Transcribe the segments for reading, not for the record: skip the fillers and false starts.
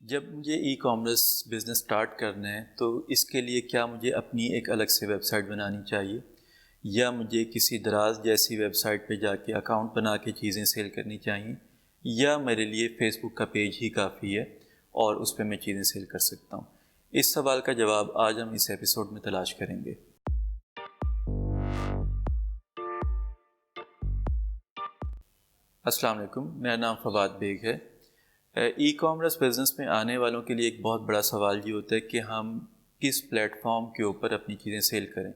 جب مجھے e commerce business start کرنا ہے تو اس کے لیے کیا مجھے اپنی ایک الگ سے ویب سائٹ بنانی چاہیے یا مجھے کسی دراز جیسی ویب سائٹ پہ جا کے اکاؤنٹ بنا کے چیزیں سیل کرنی چاہیے یا میرے لیے فیس بک کا پیج ہی کافی ہے اور اس پہ میں چیزیں سیل کر سکتا ہوں؟ اس سوال کا جواب آج ہم اس ایپیسوڈ میں تلاش کریں گے۔ السلام علیکم، میرا نام فواد بیگ ہے۔ ای کامرس بزنس میں آنے والوں کے لیے ایک بہت بڑا سوال یہ ہوتا ہے کہ ہم کس پلیٹ فارم کے اوپر اپنی چیزیں سیل کریں۔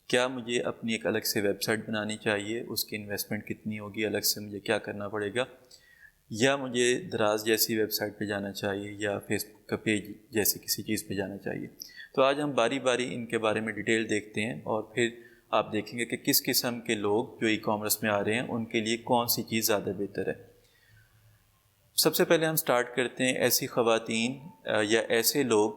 کیا مجھے اپنی ایک الگ سے ویب سائٹ بنانی چاہیے؟ اس کی انویسٹمنٹ کتنی ہوگی؟ الگ سے مجھے کیا کرنا پڑے گا؟ یا مجھے دراز جیسی ویب سائٹ پہ جانا چاہیے یا فیس بک کا پیج جیسی کسی چیز پہ جانا چاہیے؟ تو آج ہم باری باری ان کے بارے میں ڈیٹیل دیکھتے ہیں اور پھر آپ دیکھیں گے کہ کس قسم کے لوگ جو ای کامرس میں آ رہے ہیں ان کے لیے کون سی چیز زیادہ بہتر ہے۔ سب سے پہلے ہم سٹارٹ کرتے ہیں ایسی خواتین یا ایسے لوگ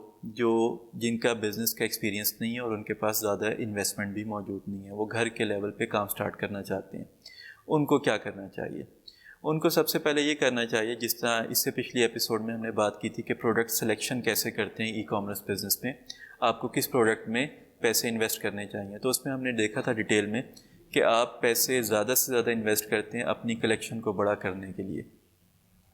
جن کا بزنس کا ایکسپیرینس نہیں ہے اور ان کے پاس زیادہ انویسٹمنٹ بھی موجود نہیں ہے، وہ گھر کے لیول پہ کام سٹارٹ کرنا چاہتے ہیں۔ ان کو کیا کرنا چاہیے؟ ان کو سب سے پہلے یہ کرنا چاہیے، جس طرح اس سے پچھلی ایپیسوڈ میں ہم نے بات کی تھی کہ پروڈکٹ سلیکشن کیسے کرتے ہیں ای کامرس بزنس میں، آپ کو کس پروڈکٹ میں پیسے انویسٹ کرنے چاہیے۔ تو اس میں ہم نے دیکھا تھا ڈیٹیل میں کہ آپ پیسے زیادہ سے زیادہ انویسٹ کرتے ہیں اپنی کلیکشن کو بڑا کرنے کے لیے۔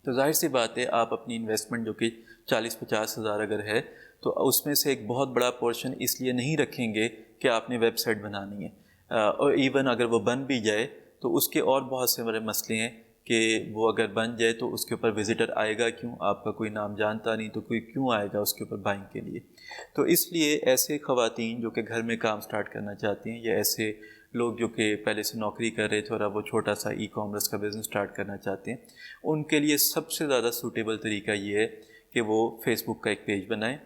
تو ظاہر سی بات ہے آپ اپنی انویسٹمنٹ جو کہ 40-50 ہزار اگر ہے تو اس میں سے ایک بہت بڑا پورشن اس لیے نہیں رکھیں گے کہ آپ نے ویب سائٹ بنانی ہے، اور ایون اگر وہ بن بھی جائے تو اس کے اور بہت سے بڑے مسئلے ہیں کہ وہ اگر بن جائے تو اس کے اوپر وزٹر آئے گا کیوں؟ آپ کا کوئی نام جانتا نہیں تو کوئی کیوں آئے گا اس کے اوپر بائنگ کے لیے؟ تو اس لیے ایسے خواتین جو کہ گھر میں کام سٹارٹ کرنا چاہتی ہیں یا ایسے لوگ جو کہ پہلے سے نوکری کر رہے تھے اور اب وہ چھوٹا سا ای کامرس کا بزنس سٹارٹ کرنا چاہتے ہیں، ان کے لیے سب سے زیادہ سوٹیبل طریقہ یہ ہے کہ وہ فیس بک کا ایک پیج بنائیں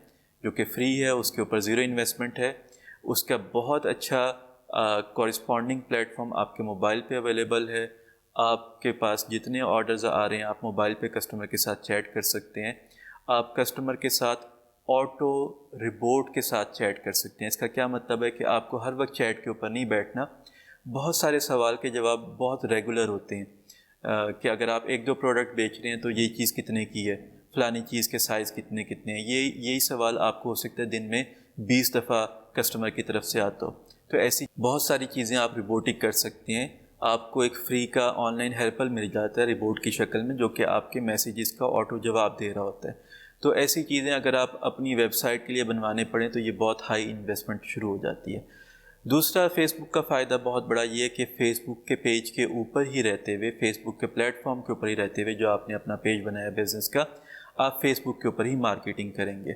جو کہ فری ہے، اس کے اوپر زیرو انویسٹمنٹ ہے، اس کا بہت اچھا کورسپونڈنگ پلیٹ فارم آپ کے موبائل پہ اویلیبل ہے، آپ کے پاس جتنے آرڈرز آ رہے ہیں آپ موبائل پہ کسٹمر کے ساتھ چیٹ کر سکتے ہیں، آپ کسٹمر کے ساتھ آٹو رپورٹ کے ساتھ چیٹ کر سکتے ہیں۔ اس کا کیا مطلب ہے کہ آپ کو ہر وقت چیٹ کے اوپر نہیں بیٹھنا، بہت سارے سوال کے جواب بہت ریگولر ہوتے ہیں کہ اگر آپ ایک دو پروڈکٹ بیچ رہے ہیں تو یہ چیز کتنے کی ہے، فلانی چیز کے سائز کتنے ہیں، یہی سوال آپ کو ہو سکتا ہے دن میں 20 دفعہ کسٹمر کی طرف سے آتا ہو۔ تو ایسی بہت ساری چیزیں آپ رپورٹنگ کر سکتے ہیں۔ آپ کو ایک فری کا آن لائن ہیلپر مل جاتا ہے رپورٹ کی شکل میں جو کہ آپ کے میسیجز کا آٹو جواب دے رہا ہوتا ہے۔ تو ایسی چیزیں اگر آپ اپنی ویب سائٹ کے لیے بنوانے پڑیں تو یہ بہت ہائی انویسٹمنٹ شروع ہو جاتی ہے۔ دوسرا فیس بک کا فائدہ بہت بڑا یہ ہے کہ فیس بک کے پیج کے اوپر ہی رہتے ہوئے، فیس بک کے پلیٹ فارم کے اوپر ہی رہتے ہوئے جو آپ نے اپنا پیج بنایا بزنس کا، آپ فیس بک کے اوپر ہی مارکیٹنگ کریں گے۔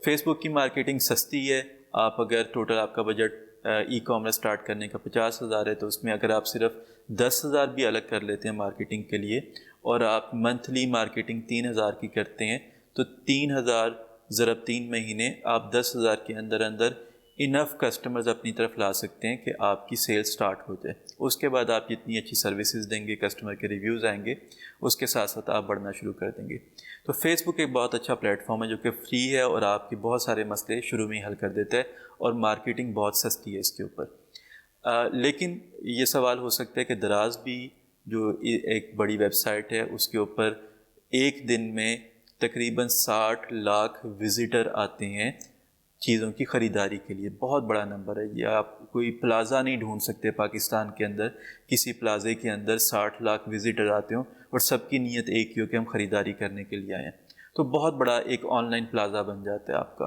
فیس بک کی مارکیٹنگ سستی ہے۔ آپ اگر ٹوٹل آپ کا بجٹ ای کامرس سٹارٹ کرنے کا 50 ہزار ہے تو اس میں اگر آپ صرف 10 ہزار بھی الگ کر لیتے ہیں مارکیٹنگ کے لیے اور آپ منتھلی مارکیٹنگ 3 ہزار کی کرتے ہیں تو 3 ہزار ضرب 3 مہینے آپ 10 ہزار کے اندر انف کسٹمرز اپنی طرف لا سکتے ہیں کہ آپ کی سیل سٹارٹ ہو جائے۔ اس کے بعد آپ جتنی اچھی سروسز دیں گے، کسٹمر کے ریویوز آئیں گے، اس کے ساتھ ساتھ آپ بڑھنا شروع کر دیں گے۔ تو فیس بک ایک بہت اچھا پلیٹ فارم ہے جو کہ فری ہے اور آپ کی بہت سارے مسئلے شروع میں ہی حل کر دیتا ہے اور مارکیٹنگ بہت سستی ہے اس کے اوپر۔ لیکن یہ سوال ہو سکتا ہے کہ دراز بھی جو ایک بڑی ویب سائٹ ہے اس کے اوپر ایک دن میں تقریباً 60 لاکھ وزٹر آتے ہیں چیزوں کی خریداری کے لیے، بہت بڑا نمبر ہے یہ۔ آپ کوئی پلازا نہیں ڈھونڈ سکتے پاکستان کے اندر، کسی پلازے کے اندر 60 لاکھ وزٹر آتے ہوں اور سب کی نیت ایک ہی ہو کہ ہم خریداری کرنے کے لیے آئے ہیں، تو بہت بڑا ایک آن لائن پلازا بن جاتا ہے آپ کا۔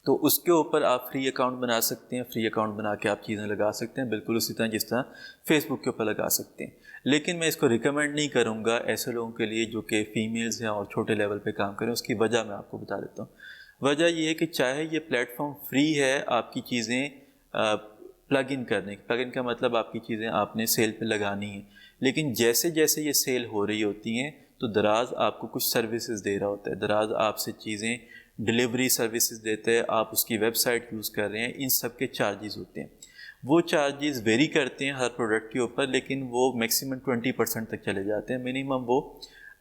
تو اس کے اوپر آپ فری اکاؤنٹ بنا سکتے ہیں، فری اکاؤنٹ بنا کے آپ چیزیں لگا سکتے ہیں، بالکل اسی طرح جس طرح فیس بک کے اوپر لگا سکتے ہیں۔ لیکن میں اس کو ریکمینڈ نہیں کروں گا ایسے لوگوں کے لیے جو کہ فیمیلز ہیں اور چھوٹے لیول پہ کام کریں۔ اس کی وجہ میں آپ کو بتا دیتا ہوں۔ وجہ یہ ہے کہ چاہے یہ پلیٹ فارم فری ہے آپ کی چیزیں پلگ ان کرنے، پلگ ان کا مطلب آپ کی چیزیں آپ نے سیل پہ لگانی ہیں، لیکن جیسے جیسے یہ سیل ہو رہی ہوتی ہیں تو دراز آپ کو کچھ سروسز دے رہا ہوتا ہے، دراز آپ سے چیزیں ڈلیوری سروسز دیتے ہیں، آپ اس کی ویب سائٹ یوز کر رہے ہیں، ان سب کے چارجز ہوتے ہیں۔ وہ چارجز ویری کرتے ہیں ہر پروڈکٹ کے اوپر، لیکن وہ میکسیمم 20% تک چلے جاتے ہیں، منیمم وہ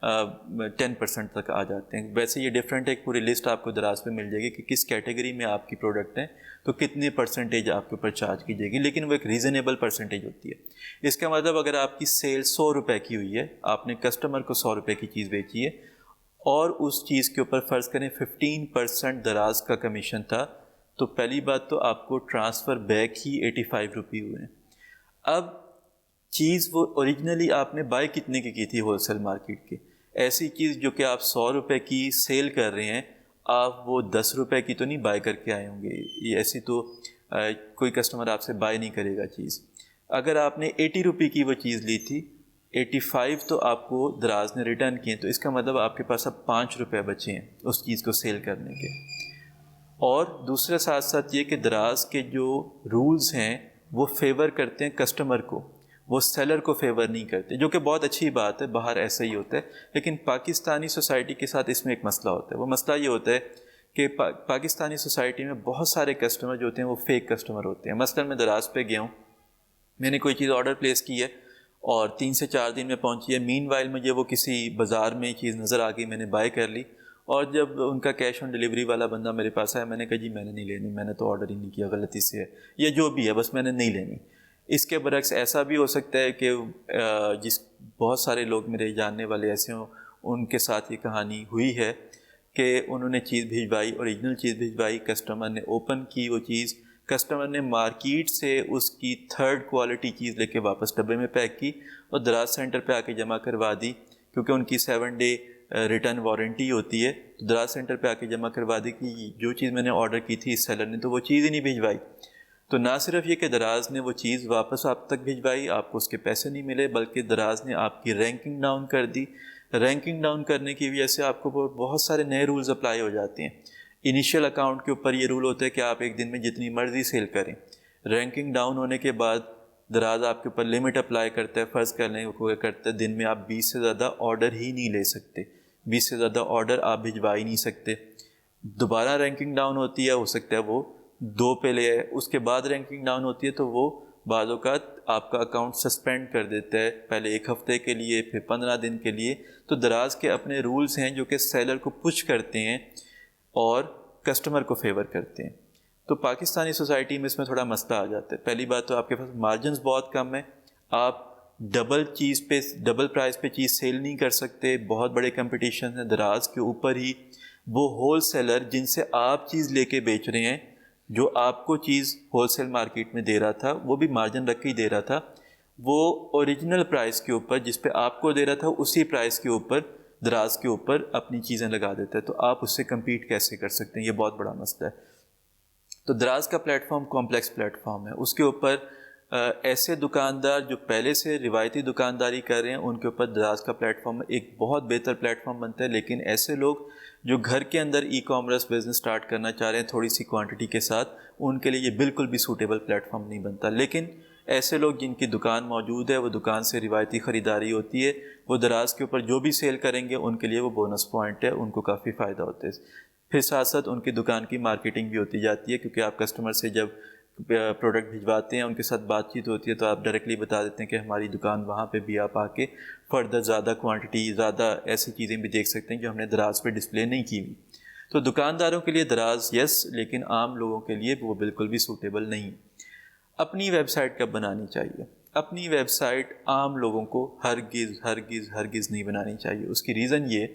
10% تک آ جاتے ہیں۔ ویسے یہ ڈفرینٹ ایک پوری لسٹ آپ کو دراز پہ مل جائے گی کہ کس کیٹیگری میں آپ کی پروڈکٹ ہیں تو کتنی پرسنٹیج آپ کے اوپر چارج کی جائے گی، لیکن وہ ایک ریزنیبل پرسنٹیج ہوتی ہے۔ اس کا مطلب اگر آپ کی سیل 100 روپے کی ہوئی ہے، آپ نے کسٹمر کو 100 روپے کی چیز بیچی ہے اور اس چیز کے اوپر فرض کریں 15% دراز کا کمیشن تھا، تو پہلی بات تو آپ کو ٹرانسفر بیک ہی 85 روپی ہوئے ہیں۔ اب چیز وہ اوریجنلی آپ نے بائی کتنے کی تھی ہول سیل مارکیٹ کے، ایسی چیز جو کہ آپ 100 روپے کی سیل کر رہے ہیں، آپ وہ 10 روپے کی تو نہیں بائی کر کے آئے ہوں گے، یہ ایسی تو کوئی کسٹمر آپ سے بائی نہیں کرے گا چیز۔ اگر آپ نے 80 روپے کی وہ چیز لی تھی، 85 تو آپ کو دراز نے ریٹرن کیے، تو اس کا مطلب آپ کے پاس اب 5 روپے بچے ہیں اس چیز کو سیل کرنے کے۔ اور دوسرے ساتھ ساتھ یہ کہ دراز کے جو رولز ہیں وہ فیور کرتے ہیں کسٹمر کو، وہ سیلر کو فیور نہیں کرتے، جو کہ بہت اچھی بات ہے، باہر ایسا ہی ہوتا ہے۔ لیکن پاکستانی سوسائٹی کے ساتھ اس میں ایک مسئلہ ہوتا ہے، وہ مسئلہ یہ ہوتا ہے کہ پاکستانی سوسائٹی میں بہت سارے کسٹمر جو ہوتے ہیں وہ فیک کسٹمر ہوتے ہیں۔ مثلا میں دراز پہ گیا ہوں، میں نے کوئی چیز آرڈر پلیس کی ہے اور 3 سے 4 دن میں پہنچی ہے، مین وائل مجھے وہ کسی بازار میں چیز نظر آ گئی، میں نے بائی کر لی، اور جب ان کا کیش آن ڈیلیوری والا بندہ میرے پاس آیا، میں نے کہا جی میں نے نہیں لینی، میں نے تو آرڈر ہی نہیں کیا، غلطی سے ہے یا جو بھی ہے، بس میں نے نہیں لینی۔ اس کے برعکس ایسا بھی ہو سکتا ہے کہ بہت سارے لوگ میرے جاننے والے ایسے ہوں، ان کے ساتھ یہ کہانی ہوئی ہے کہ انہوں نے چیز بھیجوائی، اوریجنل چیز بھیجوائی، کسٹمر نے اوپن کی وہ چیز، کسٹمر نے مارکیٹ سے اس کی 3rd کوالٹی چیز لے کے واپس ڈبے میں پیک کی اور دراز سینٹر پہ آ کے جمع کروا دی، کیونکہ ان کی 7 ڈے ریٹرن وارنٹی ہوتی ہے، تو دراز سینٹر پہ آ کے جمع کروا دی کہ جو چیز میں نے آرڈر کی تھی اس سیلر نے تو وہ چیز ہی نہیں بھیجوائی۔ تو نہ صرف یہ کہ دراز نے وہ چیز واپس آپ تک بھیجوائی، آپ کو اس کے پیسے نہیں ملے، بلکہ دراز نے آپ کی رینکنگ ڈاؤن کر دی۔ رینکنگ ڈاؤن کرنے کی وجہ سے آپ کو بہت سارے نئے رولز اپلائی ہو جاتے ہیں۔ انیشیل اکاؤنٹ کے اوپر یہ رول ہوتا ہے کہ آپ ایک دن میں جتنی مرضی سیل کریں، رینکنگ ڈاؤن ہونے کے بعد دراز آپ کے اوپر لمٹ اپلائی کرتا ہے، فرض کرنے کو کرتا ہے دن میں آپ 20 سے زیادہ آرڈر ہی نہیں لے سکتے، 20 سے زیادہ آرڈر آپ بھجوا ہی نہیں سکتے۔ دوبارہ رینکنگ ڈاؤن ہوتی ہے، ہو سکتا ہے وہ 2 پہ لے آئے، اس کے بعد رینکنگ ڈاؤن ہوتی ہے تو وہ بعض اوقات آپ کا اکاؤنٹ سسپینڈ کر دیتا ہے، پہلے 1 ہفتے کے لیے، پھر 15 دن کے لیے۔ تو دراز کے اپنے رولز ہیں جو کہ سیلر کو پش کرتے ہیں اور کسٹمر کو فیور کرتے ہیں۔ تو پاکستانی سوسائٹی میں اس میں تھوڑا مسئلہ آ جاتا ہے۔ پہلی بات تو آپ کے پاس مارجنز بہت کم ہیں، آپ ڈبل پرائز پہ چیز سیل نہیں کر سکتے، بہت بڑے کمپٹیشن ہیں دراز کے اوپر ہی۔ وہ ہول سیلر جن سے آپ چیز لے کے بیچ رہے ہیں، جو آپ کو چیز ہول سیل مارکیٹ میں دے رہا تھا، وہ بھی مارجن رکھ کے ہی دے رہا تھا، وہ اوریجنل پرائز کے اوپر جس پہ آپ کو دے رہا تھا اسی پرائز کے اوپر دراز کے اوپر اپنی چیزیں لگا دیتا ہے، تو آپ اس سے کمپیٹ کیسے کر سکتے ہیں؟ یہ بہت بڑا مسئلہ ہے۔ تو دراز کا plate form complex plate form ہے، اس کے اوپر ایسے دکاندار جو پہلے سے روایتی دکانداری کر رہے ہیں ان کے اوپر دراز کا پلیٹ فارم ایک بہت بہتر پلیٹ فارم بنتا ہے، لیکن ایسے لوگ جو گھر کے اندر ای کامرس بزنس سٹارٹ کرنا چاہ رہے ہیں تھوڑی سی کوانٹٹی کے ساتھ، ان کے لیے یہ بالکل بھی سوٹیبل پلیٹ فارم نہیں بنتا۔ لیکن ایسے لوگ جن کی دکان موجود ہے، وہ دکان سے روایتی خریداری ہوتی ہے، وہ دراز کے اوپر جو بھی سیل کریں گے ان کے لیے وہ بونس پوائنٹ ہے، ان کو کافی فائدہ ہوتا ہے۔ پھر ساتھ ساتھ ان کی دکان کی مارکیٹنگ بھی ہوتی جاتی ہے، کیونکہ آپ کسٹمر سے جب پروڈکٹ بھجواتے ہیں، ان کے ساتھ بات چیت ہوتی ہے، تو آپ ڈائریکٹلی بتا دیتے ہیں کہ ہماری دکان وہاں پہ بھی آپ آ کے فردر زیادہ کوانٹٹی، زیادہ ایسی چیزیں بھی دیکھ سکتے ہیں جو ہم نے دراز پہ ڈسپلے نہیں کی ہوئی۔ تو دکانداروں کے لیے دراز یس، لیکن عام لوگوں کے لیے وہ بالکل بھی سوٹیبل نہیں۔ اپنی ویب سائٹ کب بنانی چاہیے؟ اپنی ویب سائٹ عام لوگوں کو ہرگز نہیں بنانی چاہیے۔ اس کی ریزن یہ،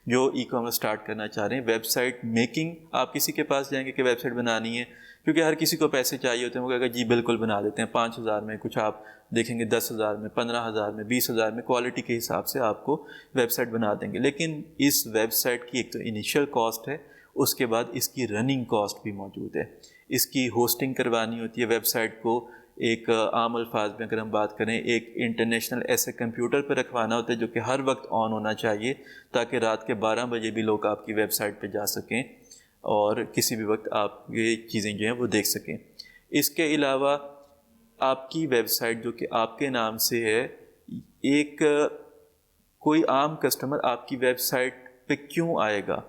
جو ای کامرس سٹارٹ کرنا چاہ رہے ہیں، ویب سائٹ میکنگ، آپ کسی کے پاس جائیں گے کہ ویب سائٹ بنانی ہے، کیونکہ ہر کسی کو پیسے چاہیے ہوتے ہیں، وہ کہے گا جی بالکل بنا دیتے ہیں، 5,000 میں، کچھ آپ دیکھیں گے 10,000 میں، 15,000 میں، 20,000 میں، کوالٹی کے حساب سے آپ کو ویب سائٹ بنا دیں گے۔ لیکن اس ویب سائٹ کی ایک تو انیشیل کاسٹ ہے، اس کے بعد اس کی رننگ کاسٹ بھی موجود ہے، اس کی ہوسٹنگ کروانی ہوتی ہے۔ ویب سائٹ کو ایک عام الفاظ میں اگر ہم بات کریں، ایک انٹرنیشنل ایسے کمپیوٹر پہ رکھوانا ہوتا ہے جو کہ ہر وقت آن ہونا چاہیے، تاکہ رات کے 12 بجے بھی لوگ آپ کی ویب سائٹ پہ جا سکیں اور کسی بھی وقت آپ یہ چیزیں جو ہیں وہ دیکھ سکیں۔ اس کے علاوہ آپ کی ویب سائٹ جو کہ آپ کے نام سے ہے، ایک کوئی عام کسٹمر آپ کی ویب سائٹ پہ کیوں آئے گا؟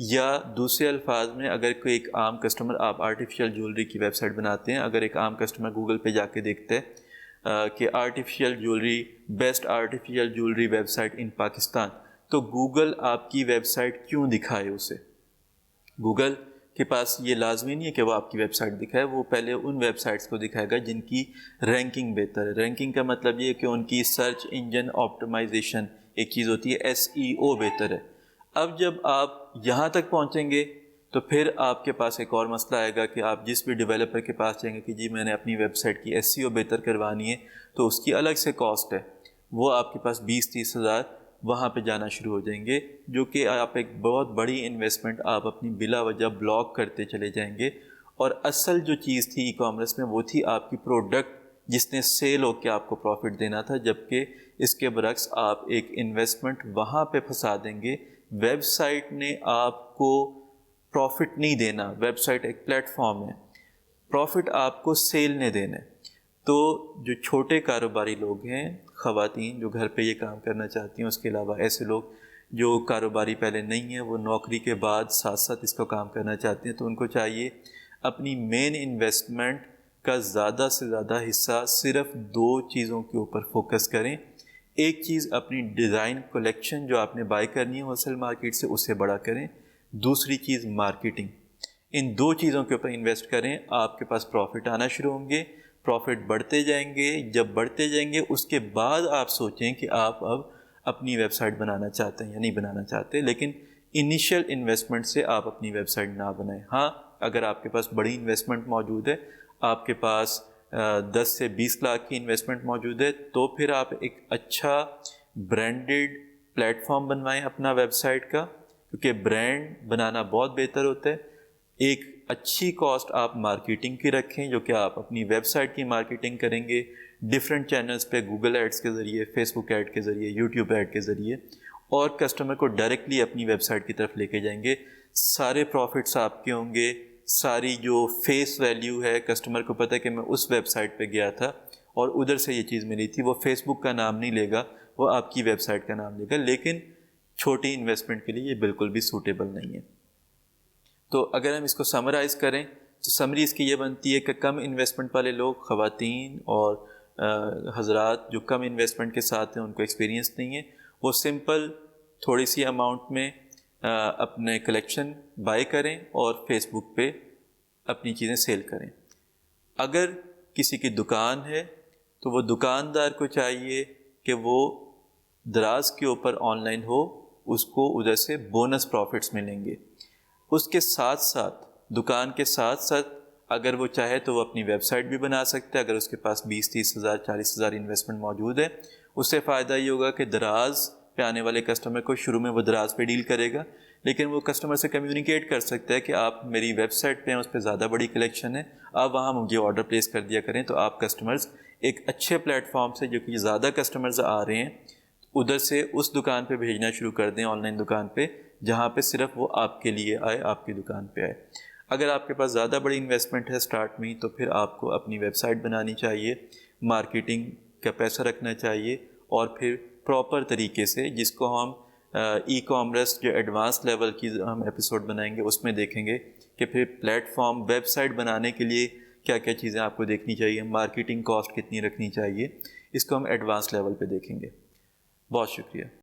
یا دوسرے الفاظ میں، اگر کوئی ایک عام کسٹمر، آپ آرٹیفیشیل جیولری کی ویب سائٹ بناتے ہیں، اگر ایک عام کسٹمر گوگل پہ جا کے دیکھتے ہیں کہ artificial jewellery, best artificial jewellery website in Pakistan, تو گوگل آپ کی ویب سائٹ کیوں دکھائے اسے؟ گوگل کے پاس یہ لازمی نہیں ہے کہ وہ آپ کی ویب سائٹ دکھائے، وہ پہلے ان ویب سائٹس کو دکھائے گا جن کی رینکنگ بہتر ہے۔ رینکنگ کا مطلب یہ ہے کہ ان کی سرچ انجن آپٹیمائزیشن، ایک چیز ہوتی ہے SEO، بہتر ہے۔ اب جب آپ یہاں تک پہنچیں گے تو پھر آپ کے پاس ایک اور مسئلہ آئے گا کہ آپ جس بھی ڈیولپر کے پاس جائیں گے کہ جی میں نے اپنی ویب سائٹ کی SEO بہتر کروانی ہے، تو اس کی الگ سے کاسٹ ہے، وہ آپ کے پاس 20-30 ہزار وہاں پہ جانا شروع ہو جائیں گے، جو کہ آپ ایک بہت بڑی انویسٹمنٹ آپ اپنی بلا وجہ بلاک کرتے چلے جائیں گے۔ اور اصل جو چیز تھی ای کامرس میں وہ تھی آپ کی پروڈکٹ جس نے سیل ہو کے آپ کو پروفٹ دینا تھا، جبکہ اس کے برعکس آپ ایک انویسٹمنٹ وہاں پہ پھنسا دیں گے۔ ویب سائٹ نے آپ کو پروفٹ نہیں دینا، ویب سائٹ ایک پلیٹ فارم ہے، پروفٹ آپ کو سیل نے دینا ہے۔ تو جو چھوٹے کاروباری لوگ ہیں، خواتین جو گھر پہ یہ کام کرنا چاہتی ہیں، اس کے علاوہ ایسے لوگ جو کاروباری پہلے نہیں ہیں، وہ نوکری کے بعد ساتھ ساتھ اس کو کام کرنا چاہتے ہیں، تو ان کو چاہیے اپنی مین انویسٹمنٹ کا زیادہ سے زیادہ حصہ صرف 2 چیزوں کے اوپر فوکس کریں۔ ایک چیز اپنی ڈیزائن کلیکشن جو آپ نے بائی کرنی ہے ہول سیل مارکیٹ سے، اسے بڑا کریں۔ دوسری چیز مارکیٹنگ، ان 2 چیزوں کے اوپر انویسٹ کریں، آپ کے پاس پروفٹ آنا شروع ہوں گے، پروفٹ بڑھتے جائیں گے۔ جب بڑھتے جائیں گے اس کے بعد آپ سوچیں کہ آپ اب اپنی ویب سائٹ بنانا چاہتے ہیں یا نہیں بنانا چاہتے، لیکن انیشیل انویسٹمنٹ سے آپ اپنی ویب سائٹ نہ بنائیں۔ ہاں، اگر آپ کے پاس بڑی انویسٹمنٹ موجود ہے، آپ کے پاس 10 سے 20 لاکھ کی انویسٹمنٹ موجود ہے، تو پھر آپ ایک اچھا برانڈڈ پلیٹ فارم بنوائیں اپنا ویب سائٹ کا، کیونکہ برانڈ بنانا بہت بہتر ہوتا ہے۔ ایک اچھی کاسٹ آپ مارکیٹنگ کی رکھیں، جو کہ آپ اپنی ویب سائٹ کی مارکیٹنگ کریں گے ڈیفرنٹ چینلز پہ، گوگل ایڈز کے ذریعے، فیس بک ایڈ کے ذریعے، یوٹیوب ایڈ کے ذریعے، اور کسٹمر کو ڈائریکٹلی اپنی ویب سائٹ کی طرف لے کے جائیں گے۔ سارے پروفٹس آپ کے ہوں گے، ساری جو فیس ویلیو ہے، کسٹمر کو پتہ ہے کہ میں اس ویب سائٹ پہ گیا تھا اور ادھر سے یہ چیز ملی تھی، وہ فیس بک کا نام نہیں لے گا، وہ آپ کی ویب سائٹ کا نام لے گا۔ لیکن چھوٹی انویسٹمنٹ کے لیے یہ بالکل بھی سوٹیبل نہیں ہے۔ تو اگر ہم اس کو سمرائز کریں تو سمری اس کی یہ بنتی ہے کہ کم انویسٹمنٹ والے لوگ، خواتین اور حضرات جو کم انویسٹمنٹ کے ساتھ ہیں، ان کو ایکسپیرینس نہیں ہے، وہ سمپل تھوڑی سی اماؤنٹ میں اپنے کلیکشن بائی کریں اور فیس بک پہ اپنی چیزیں سیل کریں۔ اگر کسی کی دکان ہے تو وہ دکاندار کو چاہیے کہ وہ دراز کے اوپر آن لائن ہو، اس کو ادھر سے بونس پروفٹس ملیں گے۔ اس کے ساتھ ساتھ، دکان کے ساتھ ساتھ، اگر وہ چاہے تو وہ اپنی ویب سائٹ بھی بنا سکتا ہے۔ اگر اس کے پاس 20-30 ہزار 40 ہزار انویسٹمنٹ موجود ہے، اس سے فائدہ یہ ہوگا کہ دراز پہ آنے والے کسٹمر کو شروع میں وہ دراز پہ ڈیل کرے گا، لیکن وہ کسٹمر سے کمیونیکیٹ کر سکتا ہے کہ آپ میری ویب سائٹ پہ ہیں، اس پہ زیادہ بڑی کلیکشن ہے، آپ وہاں مجھے آرڈر پلیس کر دیا کریں۔ تو آپ کسٹمرز ایک اچھے پلیٹ فارم سے، جو کہ زیادہ کسٹمرز آ رہے ہیں، ادھر سے اس دکان پہ بھیجنا شروع کر دیں، آن لائن دکان پہ، جہاں پہ صرف وہ آپ کے لیے آئے، آپ کی دکان پہ آئے۔ اگر آپ کے پاس زیادہ بڑی انویسٹمنٹ ہے سٹارٹ میں، تو پھر آپ کو اپنی ویب سائٹ بنانی چاہیے، مارکیٹنگ کا پیسہ رکھنا چاہیے، اور پھر پراپر طریقے سے، جس کو ہم ای کامرس جو ایڈوانس لیول کی ہم ایپیسوڈ بنائیں گے، اس میں دیکھیں گے کہ پھر پلیٹ فارم ویب سائٹ بنانے کے لیے کیا کیا چیزیں آپ کو دیکھنی چاہیے، مارکیٹنگ کاسٹ کتنی رکھنی چاہیے، اس کو ہم ایڈوانس لیول پہ دیکھیں گے۔ بہت شکریہ۔